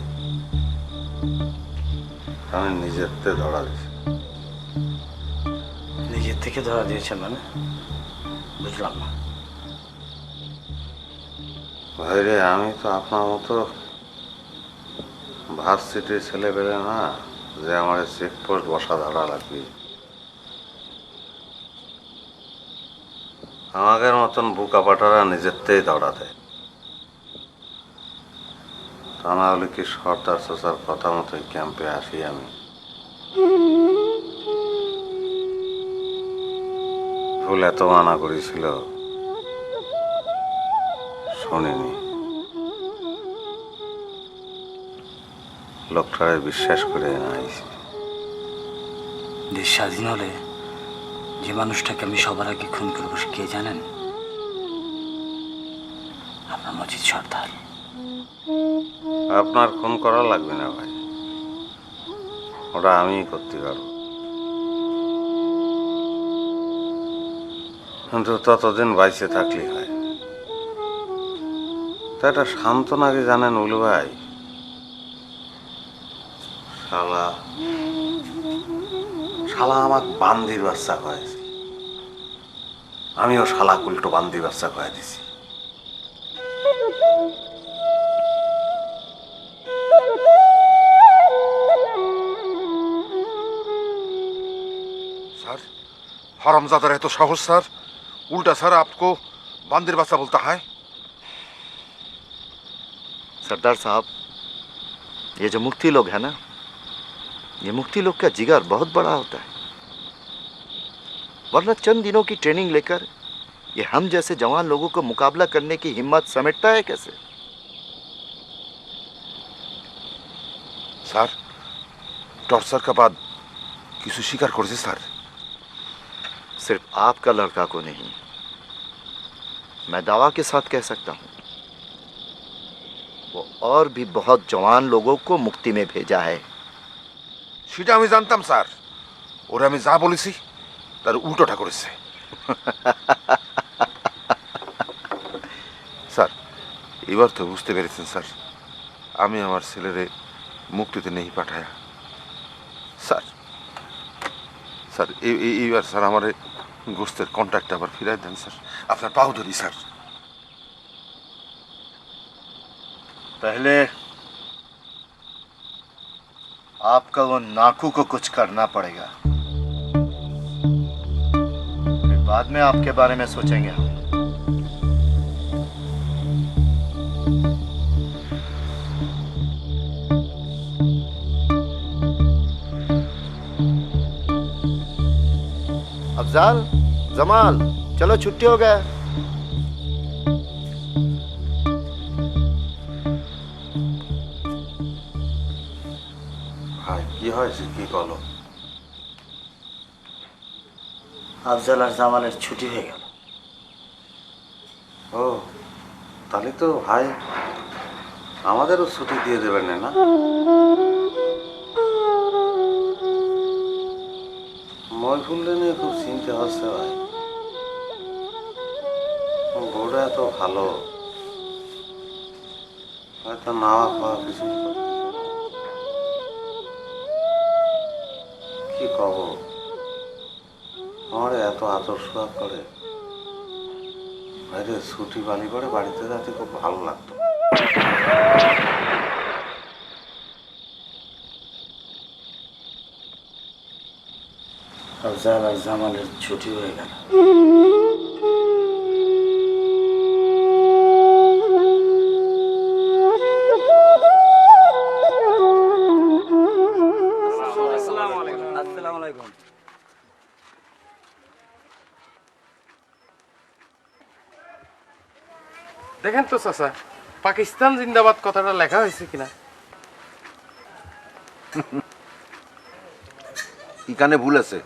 আমি নিজের থেকে ধরা দিছি। নিজের থেকে ধরা দিয়েছেন মানে? বুঝলাম না। ভাই রে, আমি তো আপনার মতো ভার্সিটির ছেলে পেলে না যে আমার চেকপোস্ট বসা ধরা লাগবে। আমাদের মতন বুকাপাটারা নিজের থেকে দৌড়া দেয়, তা না হলে কি সর্দার চাচার কথা মতোই ক্যাম্পে আসি আমি। ভুল এত মানা করেছিল, শুনিনি। লোকটারে বিশ্বাস করে আইছি। দেশ স্বাধীন হলে যে মানুষটাকে আমি সবার আগে খুন করবো কে জানেন? আপনার মজিদ সর্দার। আপনার খুন করা লাগবে না ভাই, ওটা আমিই করতে পারবো। কিন্তু ততদিন বাইসে থাকলেই হয়। তা একটা সান্ত্বনাকে জানেন উলু ভাই, শালা শালা আমাকে বান্দির বাচ্চা কয়েছে, আমিও শালা উল্টো বান্দির বাচ্চা কয়ে দিছি। सर हरामजादा रहे तो साहस सर, उल्टा सर आपको बंदिर बच्चा बोलता है। सरदार साहब, ये जो मुक्ति लोग है ना, ये मुक्ति लोग का जिगर बहुत बड़ा होता है, वरना चंद दिनों की ट्रेनिंग लेकर ये हम जैसे जवान लोगों को मुकाबला करने की हिम्मत समेटता है कैसे? सर टॉर्चर के बाद किसी शिकार कर सर। सिर्फ आपका लड़का को नहीं, मैं दावा के साथ कह सकता हूं वो और भी बहुत जवान लोगों को मुक्ति में भेजा है। সেটা আমি জানতাম স্যার, ওরা আমি যা বলেছি তার উল্টোটা করেছে। স্যার এবার তো বুঝতে পেরেছেন স্যার, আমি আমার ছেলেরে মুক্তিতে নেই পাঠায়া। স্যার স্যার এইবার স্যার আমার গোস্তের কন্ট্যাক্ট আবার ফিরাই দেন স্যার, আপনার পাও ধরি স্যার। पहले आपका वो नाकू को कुछ करना पड़ेगा, फिर बाद में आपके बारे में सोचेंगे हम। अफजाल, जमाल, चलो छुट्टी हो गया। ভাই কি হয়েছে, কি বলো? আফজাল আর জামালের ছুটি হয়ে গেল। ও তাহলে তো ভাই আমাদেরও ছুটি দিয়ে দেবেন না? ময়ফুলটা নিয়ে খুব চিন্তা হচ্ছে ভাই, বউটা এত ভালো, হয়তো নাওয়া খাওয়া কিছু কি কব, আমার এত আদর সোয়াগ করে, বাইরে ছুটি বালি করে বাড়িতে যাতে খুব ভালো লাগতো। আফজাল আর জামালের ছুটি হয়ে গেল। দেখেন তো চাচা, পাকিস্তান জিন্দাবাদ কথাটা লেখা হয়েছে কিনা। এখানে ভুল আছে।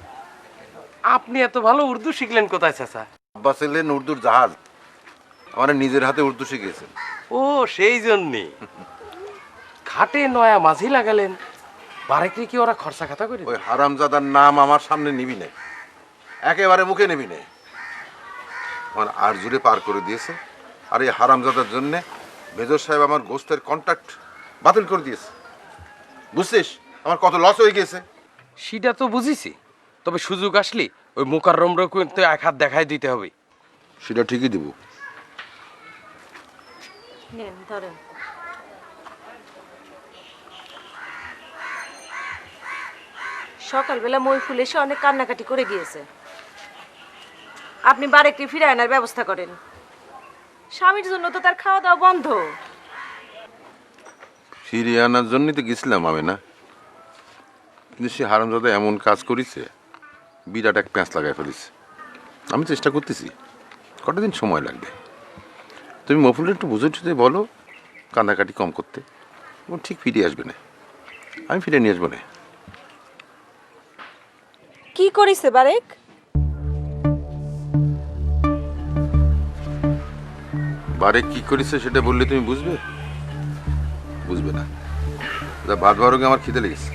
আপনি এত ভালো উর্দু শিখলেন কোথায় চাচা? আব্বাস ছিলেন উর্দুর জাহাজ, আমার নিজের হাতে উর্দু শিখেছেন। ও সেই জন্যে ঘাটে নয়া মাঝি লাগালেন, বারেকরি কি ওরা খরচা খাতা করে? ওই হারামজাদার নাম আমার সামনে নিবি না, একেবারে মুখে নিবি না। আমার আর জুড়ে পার করে দিয়েছে, আর এই হারামজাদার জন্য মেজর সাহেব আমার গোস্তের কন্ট্রাক্ট বাতিল করে দিয়েছে। বুঝছিস আমার কত লস হয়ে গেছে? সেটা তো বুঝিছি, তবে সুযোগ আসলে ওই মুকাররমরে কিন্তু এক হাত দেখাই দিতে হবে। সেটা ঠিকই দিব। নেন ধরেন। সকালবেলা মইফুল এসে অনেক কান্নাকাটি করে গিয়েছে, আপনি বারেকটি ফিরে আনার ব্যবস্থা করেন। স্বামীর জন্য তো তার খাওয়া দাওয়া বন্ধ। ফিরিয়ে আনার জন্যই তো গেছিলাম আমি, না? কিন্তু সে হারামজাদা এমন কাজ করেছে, বিরাট এক প্যাঁচ লাগাই ফেলেছে। আমি চেষ্টা করতেছি, কটা দিন সময় লাগবে। তুমি মফুলের একটু বুঝে টুঝে বলো কান্নাকাটি কম করতে, ও ঠিক ফিরে আসবে না, আমি ফিরে নিয়ে আসবো না। কি করিছে বারেক? বারে কি করেছে সেটা বললে তুমি বুঝবে। বুঝবে না। যা ভাত বারোকে আমার খিদে লেগেছে।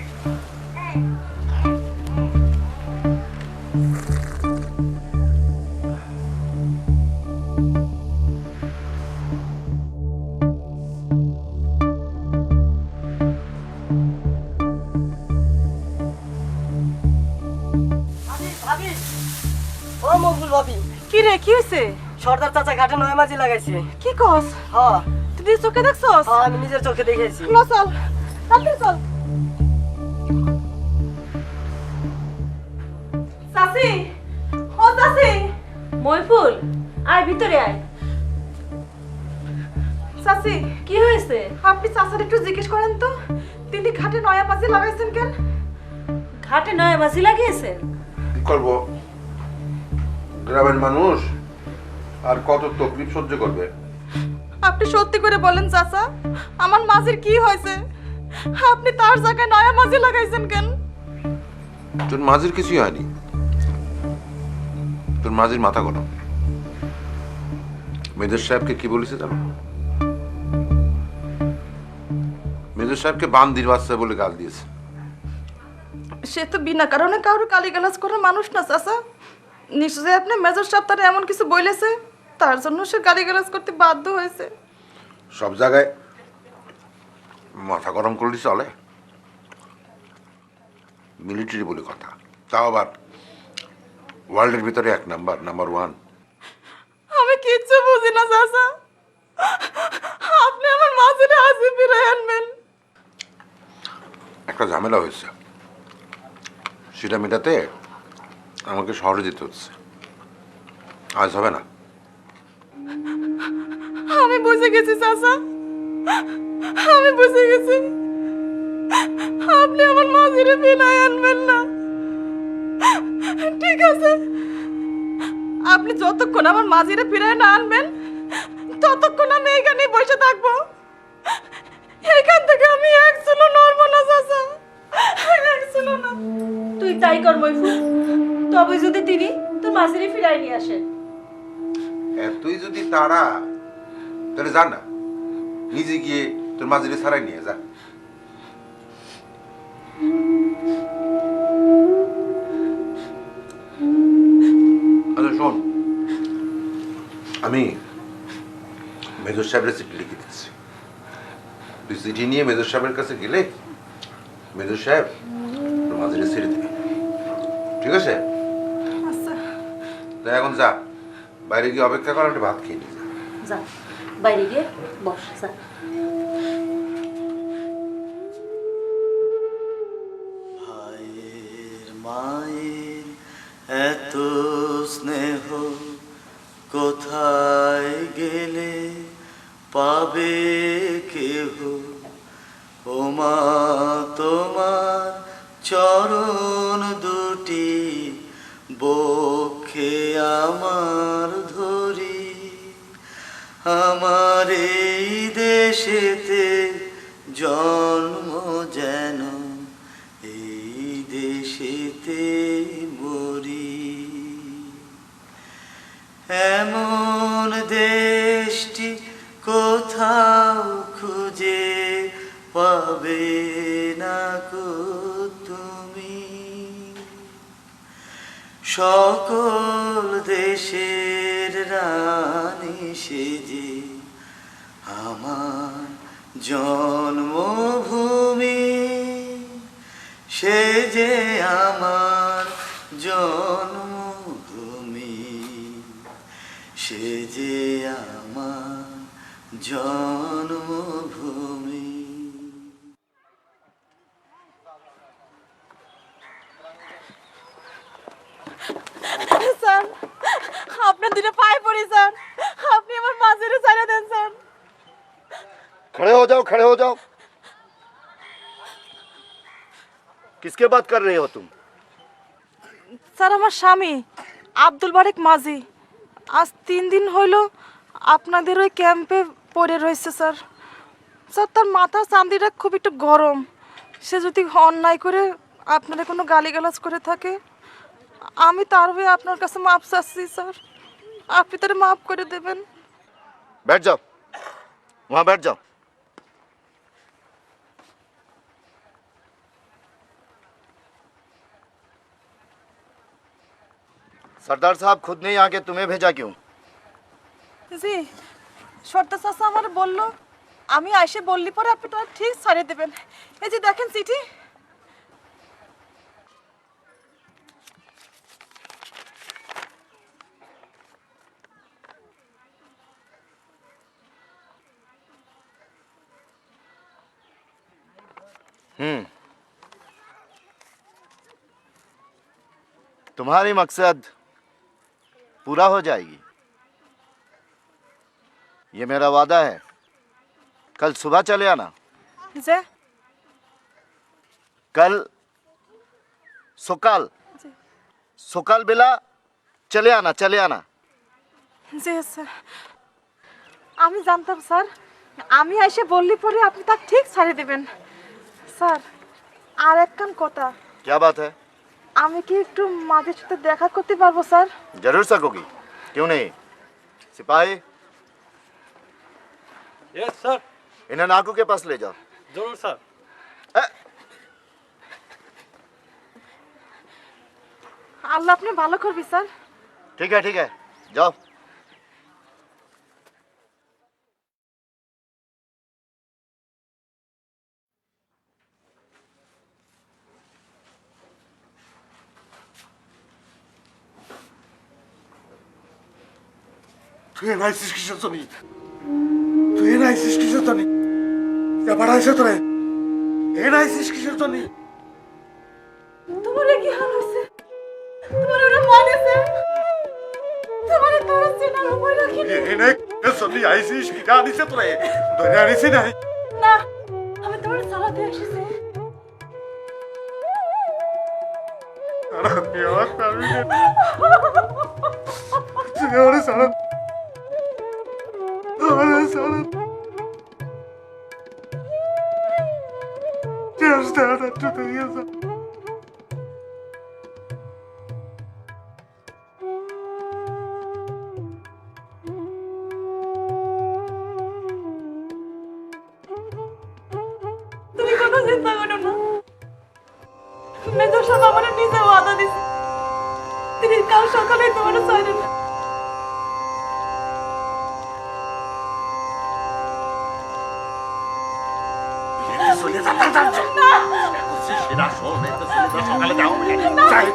ভাবি ও মকবুল ভাবি, কি রে কি হয়েছে? সর্দার চাচা ঘাটে 9 মাঝি লাগাইছে। কি কস? হ্যাঁ তুই নিজের চোখে দেখছস? হ্যাঁ, আমি নিজের চোখে দেখেছি। ল চল, তাড়াতাড়ি চল। চাচি, ও চাচি, মইফুল, আয় ভিতরে আয়। চাচি কি হয়েছে? আপনি চাচার একটু জিজ্ঞেস করেন তো, তিনি ঘাটে নয়া পাশে লাগাইছেন কেন? ঘাটে নয় মাছি লাগিয়েছেন? কি করবো, গ্রামের মানুষ আর কত তকলিফ সহ্য করবে। আপনি সত্যি করে বলেন চাচা, আমার মাঝির কি হয়েছে? আপনি তার জায়গায় নয়া মাঝি লাগাইছেন কেন? তোর মাঝির কিছুই হয়নি, তোর মাঝির মাথা গরম। মেজর সাহেবকে কি বলেছে জানো? মেজর সাহেবকে বান্দির বাচ্চা বলে গাল দিয়েছে। সে তো বিনা কারণে কারোর গালিগালাজ করার মানুষ না চাচা। নিশ্চয়ই আপনি মেজর সাহেব তার এমন কিছু বলেছে, তার জন্য সে গালিগালাজ করতে বাধ্য হয়েছে। সব জায়গায় মাথা গরম করলে চলে? মিলিটারি বলে কথা, তাও আবার ওয়ার্ল্ডের ভিতরে 1 নাম্বার, নাম্বার 1। আমি কিচ্ছু বুঝি না চাচা, আপনি আমার মাঝিরে আজই ফিরে আনবেন। একটা ঝামেলা হয়েছে, সেটা মেটাতে আমাকে শহরে যেতে হচ্ছে। আজ হবে না। আমি বুঝে গেছি চাচা, আমি বুঝে গেছি, আপনি আমার মাঝিরে ফিরে আনবেন না। ঠিক আছে, আপনি যতক্ষণ আমার মাঝিরে ফিরে না আনবেন, ততক্ষণ আমি এখানেই বসে থাকবো। এখান থেকে আমি এক চুলো নড়বো না চাচা, এক চুলো না। তুই তাই কর মইফুল, তবে যদি তিনি তোর মাঝিরে ফিরাই নিয়ে আসেন। তুই যদি তারা, তাহলে যা না, নিজে গিয়ে তোর মাঝিরে ছাড়াই নিয়ে যা। আচ্ছা শোন, আমি মেজর সাহেবের চিঠি লিখে দিচ্ছি। তুই চিঠি নিয়ে মেজর সাহেবের কাছে গেলে মেজর সাহেব তোর মাঝিরে ছেড়ে দেবে, ঠিক আছে? আচ্ছা তাই এখন যা, বাইরে গিয়ে অপেক্ষা কর, একটা ভাত খেয়ে নিয়ে যা। যা বাইরে গিয়ে বস, যা। ভাইয়ের মায়ের এত স্নেহ কোথায় গেলে পাবে কেহ? ও মা তোমার চরণ দুটি বক্ষে আমার ধরি, আমার এই দেশেতে জন্ম যেন এই দেশেতে মরি। এমন দেশটি কোথাও খুঁজে পাবে না কো তুমি। সকল দেশের রানী সেজে আমার জন্মভূমি, সে যে আমার জন্মভূমি, সে যে আমার জন্মভূমি। স্যার, আপনার দুটো পায়ে পড়ি স্যার, আপনি আমার মাঝিরে ছেড়ে দেন স্যার। खड़े हो जाओ, खड़े हो जाओ। किसके बात कर रहे हो तुम? স্যার আমার স্বামী আব্দুল বারেক মাঝি আজ 3 দিন হইল আপনাদের ওই ক্যাম্পে পড়ে রয়েছে স্যার। স্যার তার মাথা চান্দিটা খুব একটু গরম, সে যদি অন্যায় করে আপনাদের কোনো গালিগালাজ করে থাকে, আমি তার হয়ে আপনার কাছে মাপ চাচ্ছি স্যার, আপনি তারে মাফ করে দেবেন। बैठ जाओ, वहां बैठ जाओ। सरदार साहब खुद नहीं आके तुम्हें भेजा क्यों? জি সর্দার চাচা আমার বললো আমি আইসে বললি পরে আপনি তো ঠিক ছাড়িয়ে দেবেন। এই যে দেখেন চিঠি। तुम्हारी मकसद पूरा हो जाएगी, ये मेरा वादा है। कल सुबह चले आना। যে कल सकाल सकाल बेला चले आना, चले आना। জি স্যার আমি জানতাম স্যার আমি আইসে বললি পরে আপনি তা ঠিক ছাড়িয়ে দেবেন। স্যার আর একখান কথা क्या बात है? আমি কি একটু মাঝে সাথে দেখা করতে পারবো স্যার? जरूर सकोगी, क्यों नहीं। सिपाही यस सर। इन्हें नाकू के पास ले जाओ। जरूर सर। আল্লাহ আপনি ভালো করবি স্যার। ठीक है जाओ। তুই এনে আইসিস কিসের জন্য? তুই এনে আইসিস কিসের জন্য? এবার আইসে তোরে এনে আইসিস কিসের জন্য? তোমার কি হাল হইছে? তোমার ওরা মানেছে? তোমার তোর চেনা সময় রাখি এনে কিসের জন্য আইসিস? কি আনিছে তোরে? ধরে আনিছি নাই? না আমি তোমার সালাতে আসিছি। আর আমি আমার পারবি না। তুই আমার সারা আমার সারা Just that to the user. তুমি কোনো চিন্তা করো না। মেজর সাহেব আমার নিজে ওয়াদা দিছে তিনি কাল সকালে তোমার ছাড়বেন। সকালে যাও যাই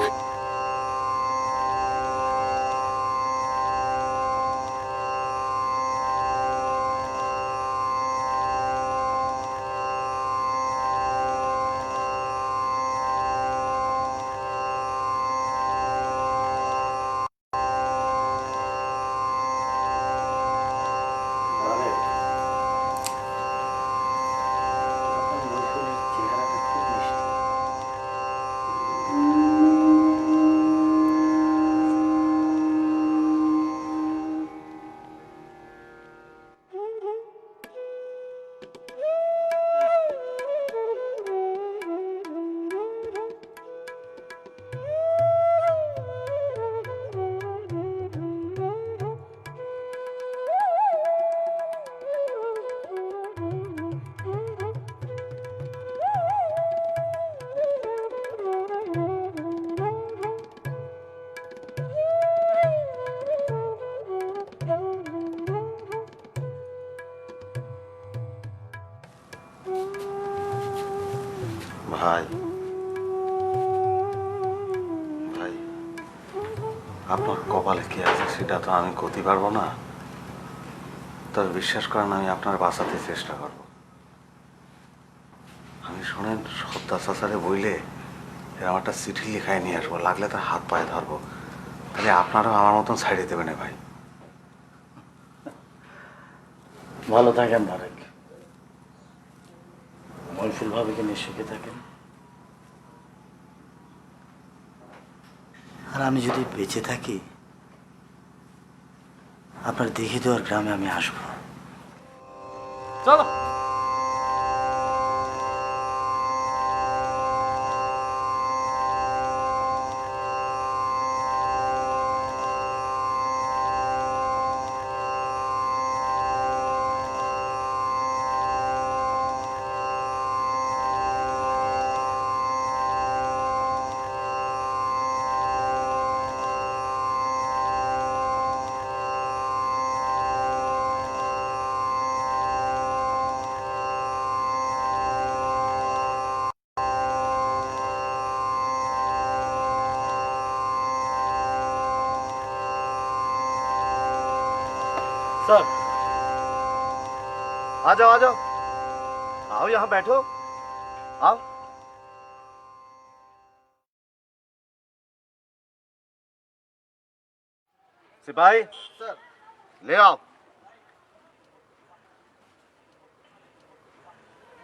ভাই ভাই আপনার কপালে কি আছে সেটা তো আমি করতে পারবো না, তবে বিশ্বাস করেন আমি আপনার বাঁচাতে চেষ্টা করব। আমি শোনেন সর্দার চাচারে বইলে এরকম একটা চিঠি লিখায় নিয়ে আসবো, লাগলে তার হাত পায়ে ধরবো, তাহলে আপনারাও আমার মতন ছাড়িয়ে দেবেন ভাই। ভালো থাকেন ধারেক, মইফুল ভাবিকে নিয়ে সুখে থাকেন। আর আমি যদি বেঁচে থাকি আপনার দেখে দেওয়ার গ্রামে আমি আসবো। চলো। স্যার आ जाओ आ जाओ, आओ यहाँ बैठो, आओ। सिपाही ले आओ,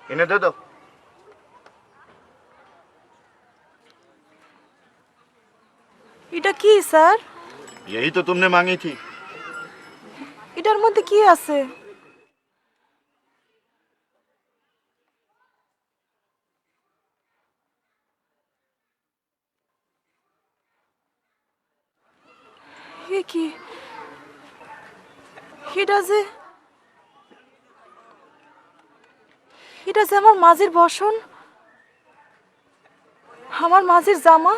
इन्हें दे दो। এটা কি স্যার? यही तो तुमने मांगी थी। এটার মধ্যে কি আছে? এ কি? এটা যে আমার মাঝির বসন, আমার মাঝির জামা।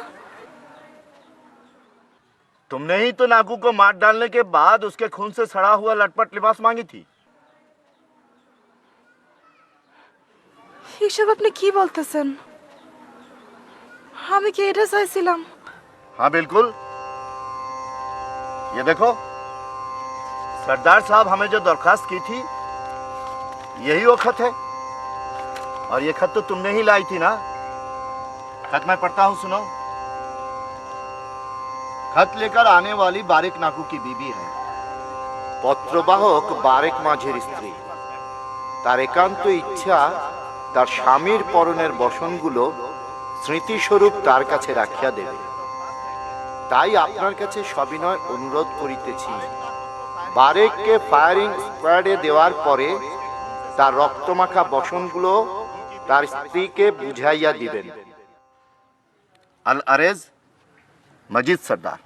तुमने ही तो नाकू को मार डालने के बाद उसके खून से सड़ा हुआ लटपट लिबास मांगी थी। এসব আপনি কি বলতেছেন? আমি কি এটা চাইছিলাম? हाँ बिल्कुल, ये देखो, सरदार साहब हमें जो दरखास्त की थी यही वो खत है, और ये खत तो तुमने ही लाई थी ना। खत मैं पढ़ता हूँ, सुनो। खत लेकर आने वाली बारिक नाकू की बीबी है, पत्रबाहक बारेक माझेर स्त्री। तार एकांत इच्छा तार स्वामीर परনের বসনগুলো স্মৃতিস্বরূপ তার কাছে রাখিয়া দেবে। তাই আপনার কাছে সবিনয় অনুরোধ করিতেছি, বারেককে ফায়ারিং স্কোয়াডে দেওয়ার পরে তার রক্তমাখা বসনগুলো তার স্ত্রীকে বুঝাইয়া দিবেন। আল আরেজ, মজিদ সর্দার।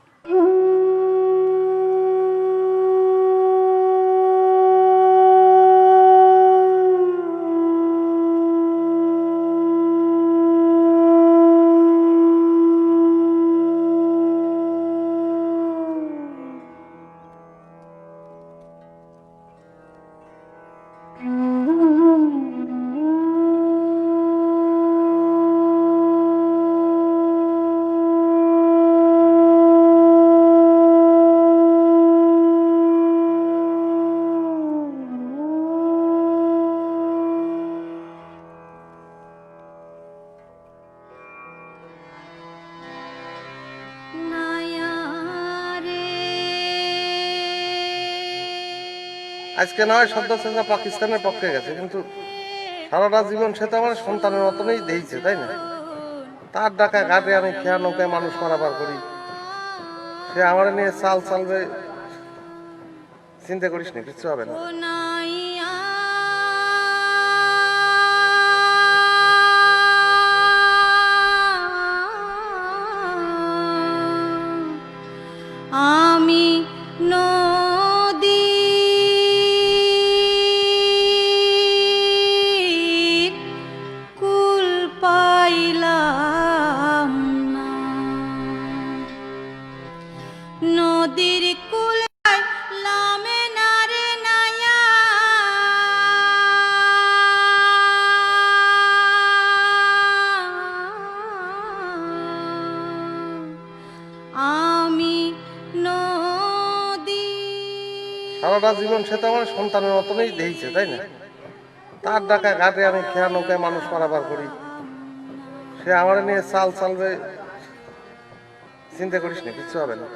আজকে নয় সদ্য চাচা পাকিস্তানের পক্ষে গেছে, কিন্তু সারাটা জীবন সে তো আমার সন্তানের মতনই দিয়েছে, তাই না? তার ডাকা ঘাটে আমি খেয়া নৌকায় মানুষ মারাবার করি, সে আমার নিয়ে চাল চালবে, চিন্তা করিস না, কিচ্ছু হবে না। আমি নদীর কুল লামে নারে নায়া আমি নদী। সারাটা জীবন সে তো আমার সন্তানের মতনই দিয়েছে, তাই না? তার ডাকা ঘাটে আমি খেয়া নৌকায় মানুষ মারাবার করি, সে আমার নিয়ে চাল চালবে, চিন্তা করিস না, কিচ্ছু হবে না।